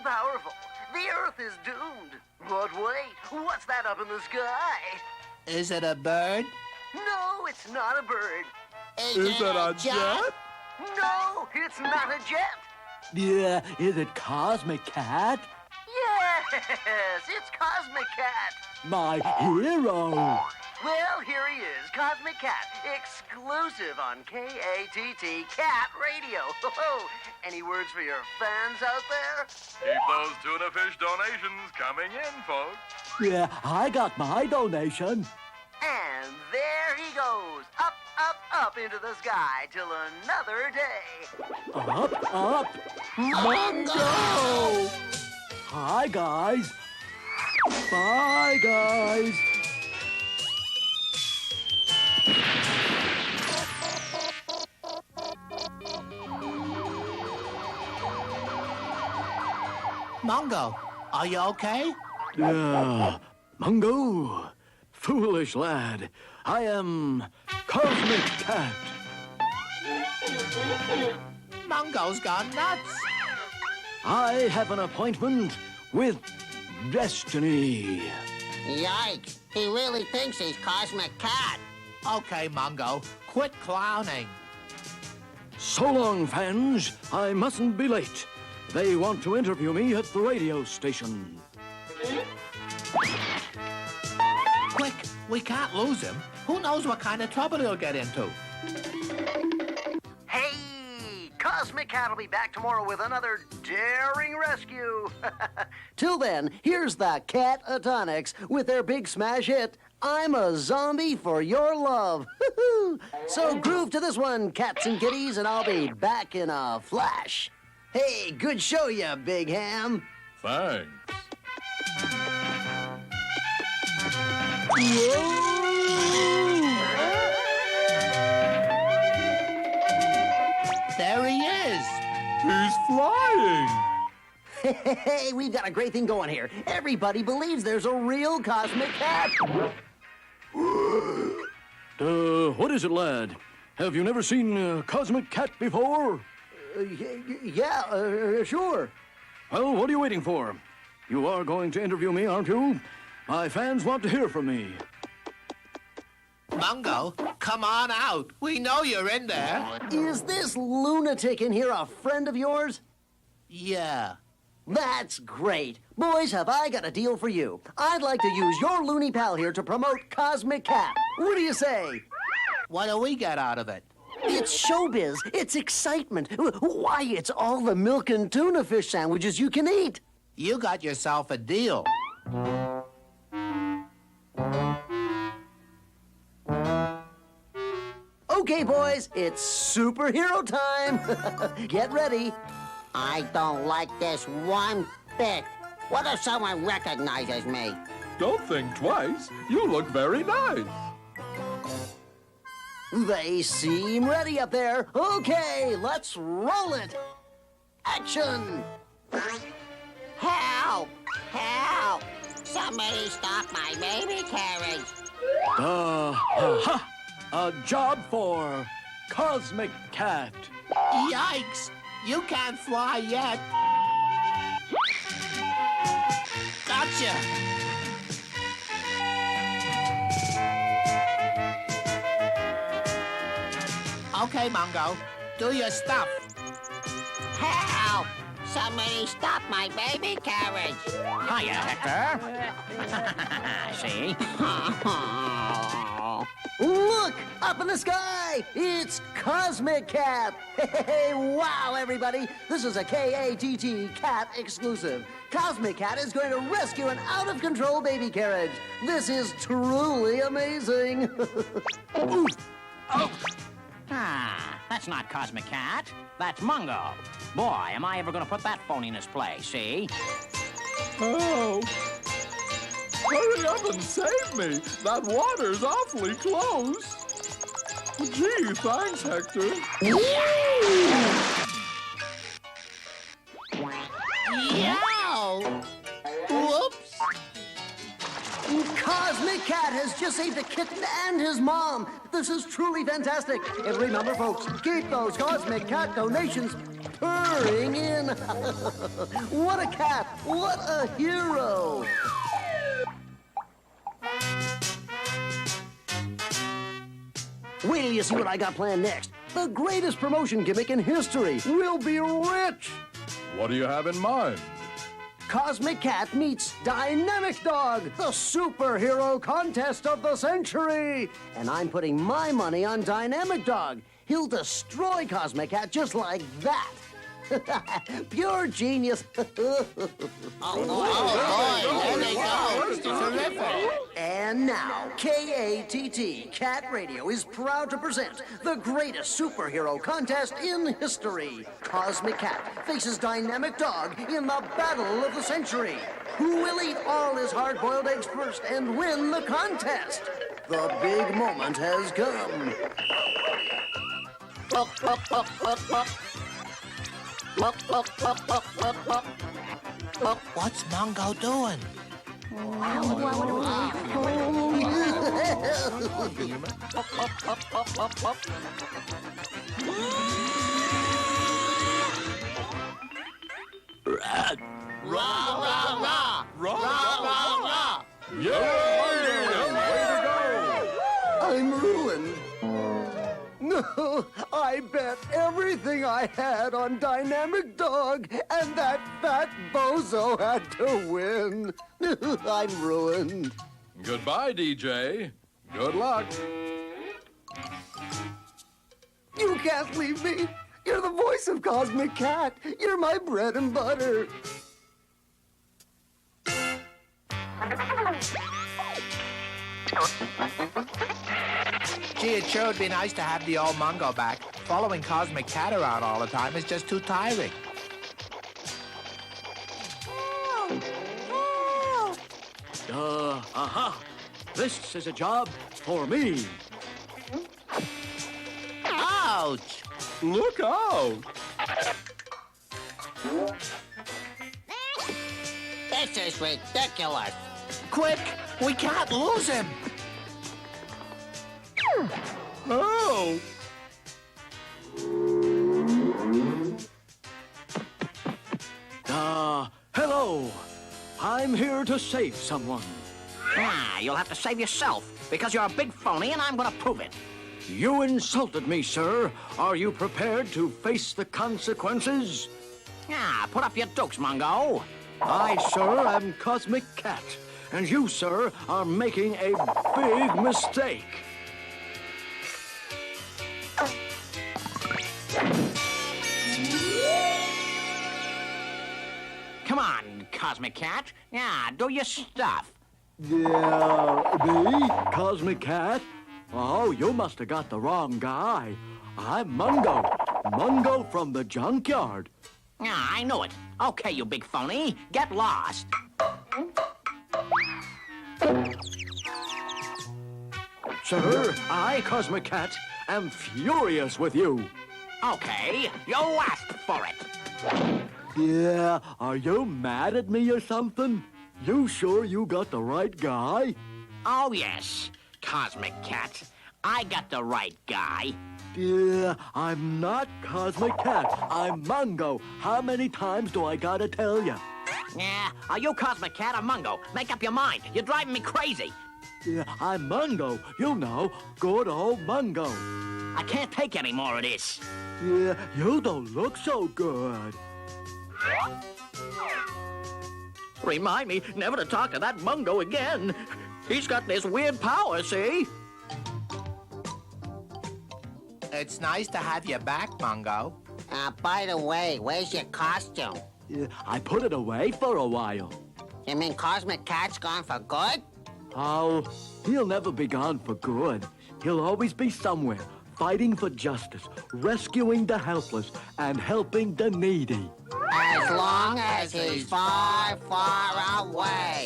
powerful. The Earth is doomed. But wait, what's that up in the sky? Is it a bird? No, it's not a bird. Is it a jet? No, it's not a jet. Yeah, is it Cosmic Cat? Yes, it's Cosmic Cat. My hero. Well, here he is, Cosmic Cat, exclusive on KATT Cat Radio. Any words for your fans out there? Keep those tuna fish donations coming in, folks. Yeah, I got my donation. And there he goes, up, up, up into the sky till another day. Up. Mungo! Hi, guys. Bye, guys. Mungo, are you okay? Mungo, foolish lad. I am Cosmic Cat. Mungo's gone nuts. I have an appointment with Destiny. Yikes. He really thinks he's Cosmic Cat. Okay, Mungo, quit clowning. So long, fans. I mustn't be late. They want to interview me at the radio station. Quick, we can't lose him. Who knows what kind of trouble he'll get into? Hey, Cosmic Cat will be back tomorrow with another daring rescue. Till then, here's the Cat-A-Tonics with their big smash hit, I'm a Zombie for Your Love. So groove to this one, cats and kitties, and I'll be back in a flash. Hey, good show, ya big ham. Thanks. There he is. He's flying. Hey, we've got a great thing going here. Everybody believes there's a real Cosmic Cat. What is it, lad? Have you never seen Cosmic Cat before? Sure. Well, what are you waiting for? You are going to interview me, aren't you? My fans want to hear from me. Mungo, come on out. We know you're in there. Is this lunatic in here a friend of yours? Yeah. That's great. Boys, have I got a deal for you. I'd like to use your loony pal here to promote Cosmic Cat. What do you say? What do we get out of it? It's showbiz. It's excitement. Why, it's all the milk and tuna fish sandwiches you can eat. You got yourself a deal. Okay, boys, it's superhero time. Get ready. I don't like this one bit. What if someone recognizes me? Don't think twice. You look very nice. They seem ready up there. Okay, let's roll it. Action. Help! Help! Somebody stop my baby carriage. A job for Cosmic Cat. Yikes! You can't fly yet. Gotcha! Okay, Mungo, do your stuff. Help! Somebody stop my baby carriage. Hiya, Hector. See? Look, up in the sky. It's Cosmic Cat. Hey, wow, everybody. This is a KATT Cat exclusive. Cosmic Cat is going to rescue an out-of-control baby carriage. This is truly amazing. Ooh. Oh. That's not Cosmic Cat. That's Mungo. Boy, am I ever going to put that phone in his place, see? Oh. Hurry up and save me. That water's awfully close. Gee, thanks, Hector. Yow! Whoops! Cosmic Cat has just saved a kitten and his mom. This is truly fantastic. And remember, folks, keep those Cosmic Cat donations purring in. What a cat! What a hero! Wait till you see what I got planned next. The greatest promotion gimmick in history. We'll be rich! What do you have in mind? Cosmic Cat meets Dynamic Dog, the superhero contest of the century. And I'm putting my money on Dynamic Dog. He'll destroy Cosmic Cat just like that. Pure genius. And now, KATT, Cat Radio, is proud to present the greatest superhero contest in history. Cosmic Cat faces Dynamic Dog in the battle of the century. Who will eat all his hard-boiled eggs first and win the contest? The big moment has come. What's Mungo doing? I'm ruined. No, I bet everything I had on Dynamic Dog, and that fat bozo had to win. I'm ruined. Goodbye, DJ. Good luck. You can't leave me. You're the voice of Cosmic Cat. You're my bread and butter. Gee, it sure would be nice to have the old Mungo back. Following Cosmic Cat around all the time is just too tiring. This is a job for me. Ouch! Look out! This is ridiculous. Quick! We can't lose him! Oh! Hello. I'm here to save someone. You'll have to save yourself, because you're a big phony and I'm gonna prove it. You insulted me, sir. Are you prepared to face the consequences? Put up your dukes, Mungo. I, sir, am Cosmic Cat, and you, sir, are making a big mistake. Come on, Cosmic Cat. Do your stuff. Yeah, me? Cosmic Cat? Oh, you must have got the wrong guy. I'm Mungo. Mungo from the junkyard. I knew it. Okay, you big phony. Get lost. Sir, I, Cosmic Cat, am furious with you. Okay, you asked for it. Yeah, are you mad at me or something? You sure you got the right guy? Oh, yes, Cosmic Cat. I got the right guy. Yeah, I'm not Cosmic Cat. I'm Mungo. How many times do I gotta tell you? Yeah, are you Cosmic Cat or Mungo? Make up your mind. You're driving me crazy. Yeah, I'm Mungo. You know, good old Mungo. I can't take any more of this. Yeah, you don't look so good. Remind me never to talk to that Mungo again. He's got this weird power, see? It's nice to have you back, Mungo. By the way, where's your costume? Yeah, I put it away for a while. You mean Cosmic Cat's gone for good? Oh, he'll never be gone for good. He'll always be somewhere, fighting for justice, rescuing the helpless, and helping the needy. As long as he's far, far away.